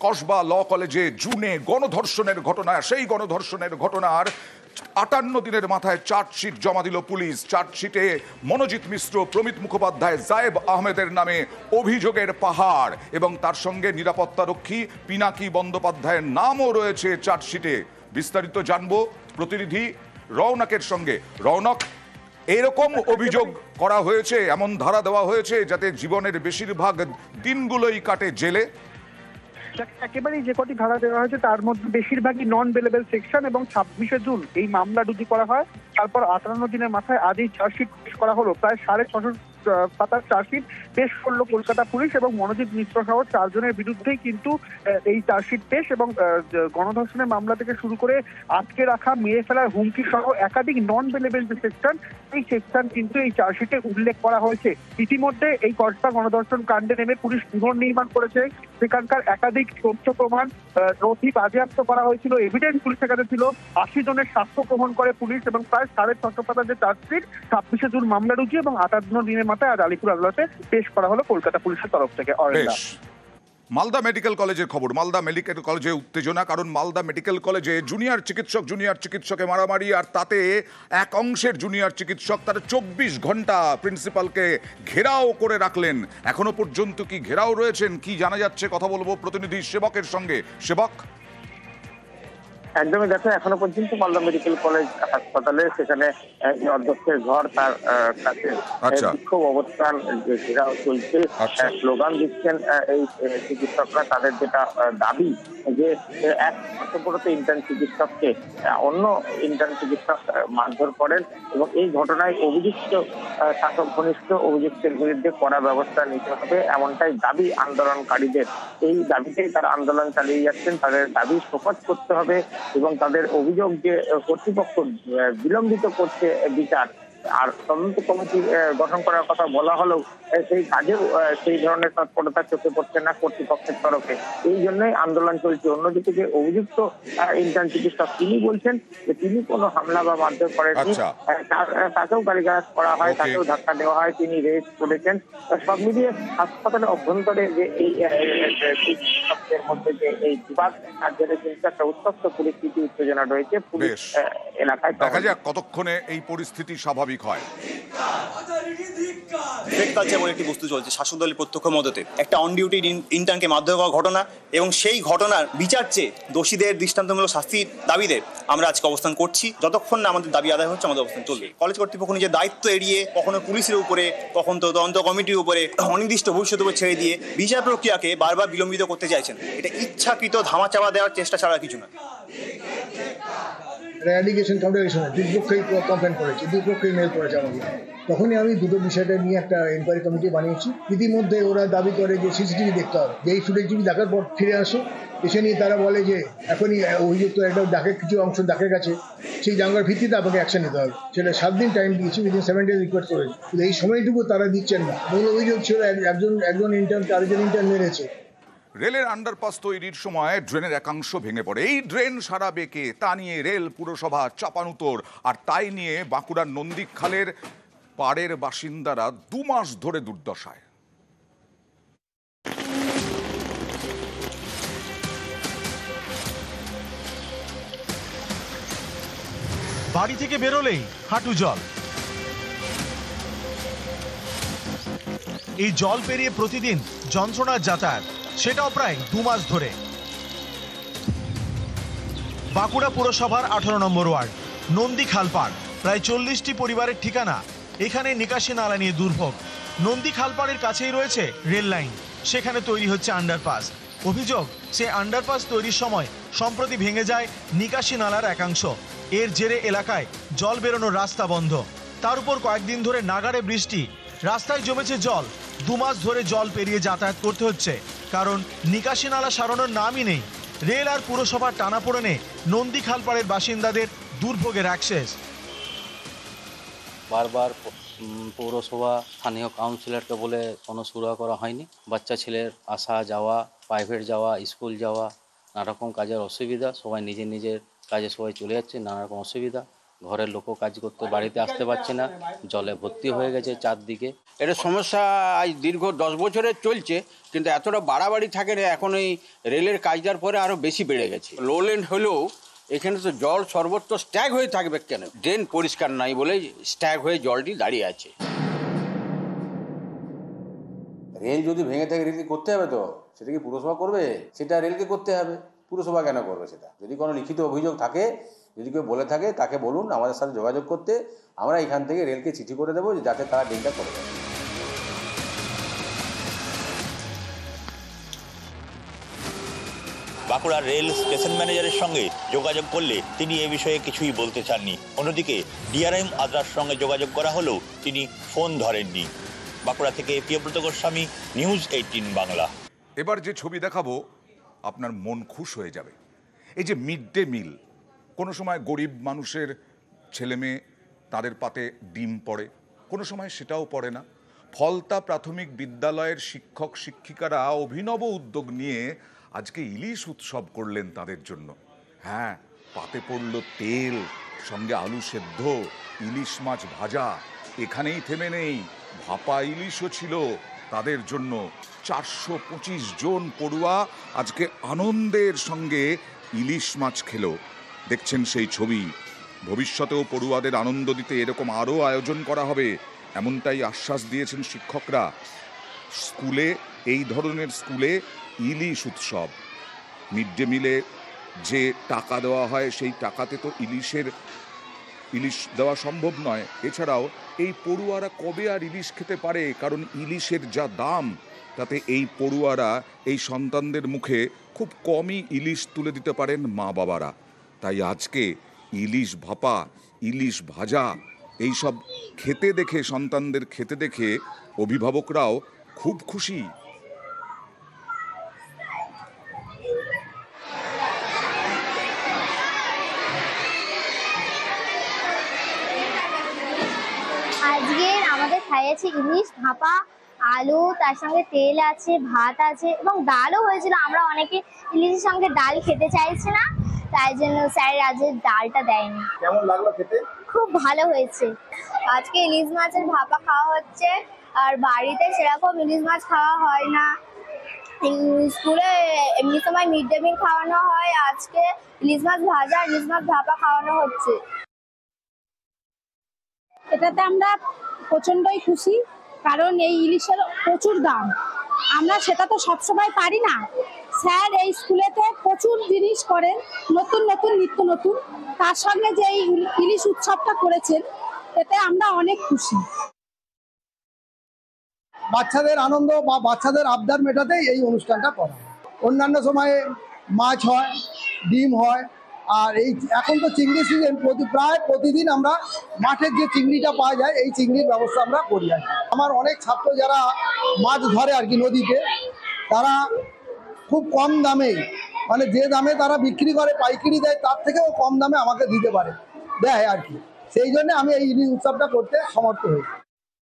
কসবা ল কলেজে জুনে গণধর্ষণের ঘটনা, সেই গণধর্ষণের ঘটনার 58 দিনের মাথায় চার্জশিট জমা দিল পুলিশ। চার্জশিটে মনোজিৎ মিশ্র, প্রমিত মুখোপাধ্যায়, জায়েব আহমেদের নামে অভিযোগের পাহাড় এবং তার সঙ্গে নিরাপত্তারক্ষী পিনাকি বন্দ্যোপাধ্যায়ের নামও রয়েছে চার্জশিটে। বিস্তারিত জানবো প্রতিনিধি রৌনকের সঙ্গে। রৌনক, এরকম অভিযোগ করা হয়েছে, এমন ধারা দেওয়া হয়েছে যাতে জীবনের বেশিরভাগ দিনগুলোই কাটে জেলে। একেবারেই যে কটি ধারা দেওয়া হয়েছে তার মধ্যে বেশিরভাগই নন বেলেবল সেকশন এবং 26শে জুন এই মামলা রুজু করা হয়। তারপর 58 দিনের মাথায় আজ এই চার্জশিট পেশ করা হলো। প্রায় 650 পাতার চার্জশিট পেশ করলো কলকাতা পুলিশ এবং মনোজিৎ মিশ্র সহ 4 জনের বিরুদ্ধেই কিন্তু এই চার্জশিট পেশ এবং গণধর্ষণের মামলা থেকে শুরু করে আটকে রাখা, মেরে ফেলার হুমকি সহ একাধিক নন বেলেবল যে সেকশন, এই সেকশন কিন্তু এই চার্জশিটে উল্লেখ করা হয়েছে। ইতিমধ্যে এই কসবা গণধর্ষণ কাণ্ডে নেমে পুলিশ পুনর্নির্মাণ করেছে। সেখানকার একাধিক তথ্য প্রমাণ নথি বাজেয়াপ্ত করা হয়েছিল, এভিডেন্স পুলিশের কাছে ছিল। 80 জনের সাক্ষ্য গ্রহণ করে পুলিশ এবং প্রায় 650 পাতার যে চার্জশিট 26শে জুন মামলা রুজু এবং 58 দিনের মাথায় আজ আলিপুর আদালতে পেশ করা হলো কলকাতা পুলিশের তরফ থেকে। মালদা মেডিকেল কলেজের খবর। মালদা মেডিকেল কলেজে উত্তেজনা, কারণ মালদা মেডিকেল কলেজে জুনিয়র চিকিৎসকে মারামারি, আর তাতে এক অংশের জুনিয়র চিকিৎসক তার 24 ঘন্টা প্রিন্সিপালকে ঘেরাও করে রাখলেন। এখনো পর্যন্ত কি ঘেরাও রয়েছেন, কি জানা যাচ্ছে, কথা বলবো প্রতিনিধি সেবকের সঙ্গে। সেবক, একদমই, দেখো এখনো পর্যন্ত মালদা মেডিকেল কলেজ হাসপাতালে সেখানে অধ্যক্ষের ঘর, তার কাছে বিক্ষোভ অবস্থান ঘেরাও চলছে। স্লোগান দিচ্ছেন এই চিকিৎসকরা। তাদের যেটা দাবি যে এক কর্তব্যরত ইন্টার্ন চিকিৎসককে অন্য ইন্টার্ন চিকিৎসক মারধর করেন এবং এই ঘটনায় অভিযুক্ত শাসক ঘনিষ্ঠ অভিযুক্তের বিরুদ্ধে কড়া ব্যবস্থা নিতে হবে, এমনটাই দাবি আন্দোলনকারীদের। এই দাবিতেই তারা আন্দোলন চালিয়ে যাচ্ছেন। তাদের দাবি শোকজ করতে হবে এবং তাদের অভিযোগ যে কর্তৃপক্ষ বিলম্বিত করছে বিচার আর তদন্ত কমিটি গঠন করার কথা বলা হলেও সেই কাজেও সেই ধরনের তৎপরতা চোখে পড়ছে না কর্তৃপক্ষের তরফে। এই জন্যই আন্দোলন চলছে। অন্যদিকে যে অভিযুক্ত ইন্টার্ন চিকিৎসক তিনি বলছেন যে তিনি কোনো হামলা বা মারধর করেননি, তাকেও গালিগালাজ করা হয়, তাকেও ধাক্কা দেওয়া হয়, তিনি রেস্ট করেছেন। সব মিলিয়ে হাসপাতালের অভ্যন্তরে যে এই চিকিৎসকদের মধ্যে যে এই বিবাদ তার জন্য কিন্তু একটা উত্তপ্ত পরিস্থিতি, উত্তেজনা রয়েছে পুলিশ এলাকায়। দেখা যাক কতক্ষণে এই পরিস্থিতি স্বাভাবিক হয়। ফেক কালচার বলে একটি বস্তু চলছে শাসক দলের প্রত্যক্ষ মদতে। একটা অন ডিউটি ইন্টার্নকে মারধর করা ঘটনা এবং সেই ঘটনার বিচার চেয়ে দোষীদের দৃষ্টান্তমূলক শাস্তির দাবিতে আমরা আজকে অবস্থান করছি। যতক্ষণ না আমাদের দাবি আদায় হচ্ছে আমাদের অবস্থান চলবে। কলেজ কর্তৃপক্ষ নিজের দায়িত্ব এড়িয়ে কখনো পুলিশের উপরে, কখনো তদন্ত কমিটির উপরে অনির্দিষ্ট ভবিষ্যতের উপর ছেড়ে দিয়ে বিচার প্রক্রিয়াকে বারবার বিলম্বিত করতে চাইছেন। এটা ইচ্ছাকৃত ধামাচাপা দেওয়ার চেষ্টা ছাড়া কিছু না। অ্যালিগেশন কাউন্টার দুপক্ষেই কমপ্লেন করেছে, দুপক্ষেই মেল করেছে আমাকে। তখনই আমি দুটো বিষয়টা নিয়ে একটা এনকোয়ারি কমিটি বানিয়েছি। ইতিমধ্যে ওরা দাবি করে যে সিসিটিভি দেখতে হবে, যে এই ফুটেজটি দেখার পর ফিরে আসো। এসে নিয়ে তারা বলে যে এখনই অভিযুক্ত একটা ডাকের কিছু অংশ ডাকের কাছে, সেই জায়গার ভিত্তিতে আপনাকে অ্যাকশন নিতে হবে। সেটা 7 দিন টাইম দিয়েছি, উইদিন 7 ডেজ রিকোয়েস্ট করেছি, কিন্তু এই সময়টুকু তারা দিচ্ছেন না। মূল অভিযোগ ছিল একজন ইন্টার্ন আরেকজন ইন্টার্ন মেরেছে। রেলের আন্ডারপাস তৈরির সময় ড্রেনের একাংশ ভেঙে পড়ে। এই ড্রেন সারা বেঁকে, তা নিয়ে রেল পুরসভা চাপানুতোর, আর তাই নিয়ে বাঁকুড়ার নন্দীখালের পাড়ের বাসিন্দারা 2 মাস ধরে দুর্দশায়। বাড়ি থেকে বেরোলেই হাঁটু জল। এই জল পেরিয়ে প্রতিদিন যন্ত্রণার যাতায়াত, সেটাও প্রায় 2 মাস ধরে। বাঁকুড়া পুরসভার 18 নম্বর ওয়ার্ড নন্দীখালপাড়, প্রায় 40টি পরিবারের ঠিকানা। এখানে নিকাশি নালা নিয়ে দুর্ভোগ। নন্দীখালপাড়ের কাছেই রয়েছে রেল লাইন, সেখানে তৈরি হচ্ছে আন্ডারপাস। অভিযোগ, সে আন্ডারপাস তৈরির সময় সম্প্রতি ভেঙে যায় নিকাশি নালার একাংশ। এর জেরে এলাকায় জল বেরোনোর রাস্তা বন্ধ। তার উপর কয়েকদিন ধরে নাগাড়ে বৃষ্টি, রাস্তায় জমেছে জল। 2 মাস ধরে জল পেরিয়ে যাতায়াত করতে হচ্ছে, কারণ নিকাশি নালা সারানোর নামই নেই। রেল আর পুরসভার টানাপোড়েনে নন্দীখালপাড়ের বাসিন্দাদের দুর্ভোগের অ্যাক্সেস। বারবার পৌরসভা স্থানীয় কাউন্সিলরকে বলে কোনো সুরাহা করা হয়নি। বাচ্চা ছেলের আসা যাওয়া, প্রাইভেট যাওয়া, স্কুল যাওয়া, নানা রকম কাজের অসুবিধা। সবাই নিজের কাজে সবাই চলে যাচ্ছে, নানা রকম অসুবিধা। ঘরের লোকও কাজ করতে বাড়িতে আসতে পারছে না, জলে ভর্তি হয়ে গেছে চারদিকে। এটা সমস্যা আজ দীর্ঘ 10 বছরের চলছে, কিন্তু এতটা বাড়াবাড়ি থাকে না। এখন এই রেলের কাজটার পরে আরও বেশি বেড়ে গেছে। লোল্যান্ড হলেও এখানে তো জল সর্বত্র স্ট্যাগ হয়ে থাকবে কেন? ড্রেন পরিষ্কার নাই বলে স্ট্যাগ হয়ে জলটি দাঁড়িয়ে আছে। রেল যদি ভেঙে থাকে রেলকে করতে হবে, তো সেটা কি পুরসভা করবে? সেটা রেলকে করতে হবে, পুরসভা কেন করবে সেটা? যদি কোনো লিখিত অভিযোগ থাকে, যদি কেউ বলে থাকে, তাকে বলুন আমাদের সাথে যোগাযোগ করতে। আমরা এখান থেকে রেলকে চিঠি করে দেবো যাতে তারা ড্রেনটা করে দেয়। বাঁকুড়ার রেল স্টেশন ম্যানেজারের সঙ্গে যোগাযোগ করলে তিনি এ বিষয়ে কিছুই বলতে চাননি। অন্যদিকে ডিআরএম আদ্রার সঙ্গে যোগাযোগ করা হলেও তিনি ফোন ধরেননি। বাঁকুড়া থেকে প্রিয়ব্রত গোস্বামী, নিউজ 18 বাংলা। এবার যে ছবি দেখাবো আপনার মন খুশ হয়ে যাবে। এই যে মিড ডে মিল, কোনো সময় গরিব মানুষের ছেলে মেয়ে তাদের পাতে ডিম পড়ে, কোনো সময় সেটাও পড়ে না। ফলতা প্রাথমিক বিদ্যালয়ের শিক্ষক শিক্ষিকারা অভিনব উদ্যোগ নিয়ে আজকে ইলিশ উৎসব করলেন তাদের জন্য। হ্যাঁ, পাতে পড়ল তেল, সঙ্গে আলু সেদ্ধ, ইলিশ মাছ ভাজা। এখানেই থেমে নেই, ভাপা ইলিশও ছিল তাদের জন্য। 425 জন পড়ুয়া আজকে আনন্দের সঙ্গে ইলিশ মাছ খেলো। দেখছেন সেই ছবি। ভবিষ্যতেও পড়ুয়াদের আনন্দ দিতে এরকম আরও আয়োজন করা হবে, এমনটাই আশ্বাস দিয়েছেন শিক্ষকরা। স্কুলে, এই ধরনের স্কুলে ইলিশ উৎসব। মিড ডে মিলে যে টাকা দেওয়া হয় সেই টাকাতে তো ইলিশ দেওয়া সম্ভব নয়। এছাড়াও এই পড়ুয়ারা কবে আর ইলিশ খেতে পারে? কারণ ইলিশের যা দাম, তাতে এই পড়ুয়ারা, এই সন্তানদের মুখে খুব কমই ইলিশ তুলে দিতে পারেন মা বাবারা। তাই আজকে ইলিশ ভাপা, ইলিশ ভাজা এইসব খেতে দেখে, সন্তানদের খেতে দেখে অভিভাবকরাও খুব খুশি। আজকের আমাদের খাইয়েছে ইলিশ ভাপা, আলু, তার সঙ্গে তেল আছে, ভাত আছে এবং ডালও হয়েছিল। আমরা অনেকে ইলিশের সঙ্গে ডাল খেতে চাইছি না, তাই জন্য স্যার আজকে ডালটা দেয়নি। কেমন লাগলো খেতে? খুব ভালো হয়েছে। আজকে ইলিশ মাছের ভাপা খাওয়া হচ্ছে, আর বাড়িতে সেরকম ইলিশ মাছ খাওয়া হয় না। স্কুলে এমনি সময় মিড ডে মিল খাওয়ানো হয়, আজকে ইলিশ মাছ ভাজা, ইলিশ মাছ ভাপা খাওয়ানো হচ্ছে। এটাতে আমরা প্রচণ্ডই খুশি, কারণ এই ইলিশের প্রচুর দাম। আমরা সেটা তো সবসময় পারি না। স্যার এই স্কুলেতে প্রচুর জিনিস করেন, নতুন নতুন, নিত্য নতুন। তার সঙ্গে যে এই ইলিশ উৎসবটা করেছেন, এতে আমরা অনেক খুশি। বাচ্চাদের আনন্দ বা বাচ্চাদের আবদার মেটাতেই এই অনুষ্ঠানটা করা হয়। অন্যান্য সময়ে মাছ হয়, ডিম হয়, আর এই এখন তো চিংড়ি সিজন। প্রায় প্রতিদিন আমরা মাঠের যে চিংড়িটা পাওয়া যায়, এই চিংড়ির ব্যবস্থা আমরা করি আর কি। আমার অনেক ছাত্র যারা মাছ ধরে আর কি নদীতে, তারা খুব কম দামে, মানে যে দামে তারা বিক্রি করে পাইকারি দেয়, তার থেকেও কম দামে আমাকে দিতে পারে, দেয় আর কি। সেই জন্য আমি এই ইলিশ উৎসবটা করতে সমর্থ হই।